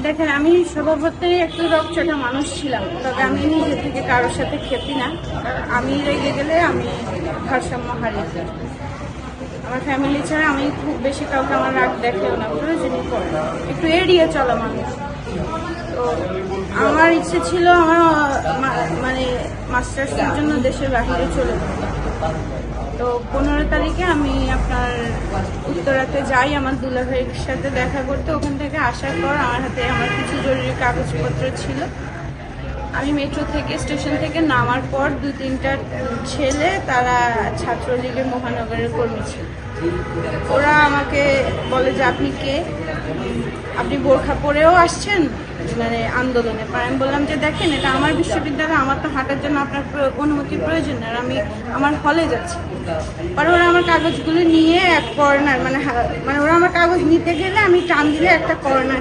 দেখেন, আমি স্বভাবতই একটু রকচটা মানুষ ছিলাম, তবে আমি নিজে থেকে কারোর সাথে খেপি না। আমি রেগে গেলে আমি ভারসাম্য হারিয়ে যাই। আমার ফ্যামিলি ছাড়া আমি খুব বেশি কাউকে আমার রাগ দেখেও না, প্রয়োজনই পড়ে না। একটু এড়িয়ে চলা মানুষ। তো আমার ইচ্ছে ছিল আমার মানে মাস্টার্সের জন্য দেশের বাহিরে চলে যাওয়া। তো 15 তারিখে আমি আপনার উত্তরাতে যাই আমার দুলাভাইয়ের সাথে দেখা করতে। ওখান থেকে আসার পর আমার হাতে আমার কিছু জরুরি কাগজপত্র ছিল। আমি মেট্রো থেকে স্টেশন থেকে নামার পর 2-3টা ছেলে, তারা ছাত্রলীগের মহানগরের কর্মী ছিল। ওরা আমাকে বলে যে আপনি কে, আপনি বোরখা পরেও আসছেন মানে আন্দোলনে। আমি বললাম যে দেখেন, এটা আমার বিশ্ববিদ্যালয়, আমার তো হাঁটার জন্য আপনার অনুমতির প্রয়োজন নেই, আমি আমার হলে যাচ্ছি। পরে ওরা আমার কাগজগুলো নিয়ে এক কর্নার মানে ওরা আমার কাগজ নিতে গেলে আমি টান দিলে একটা কর্নার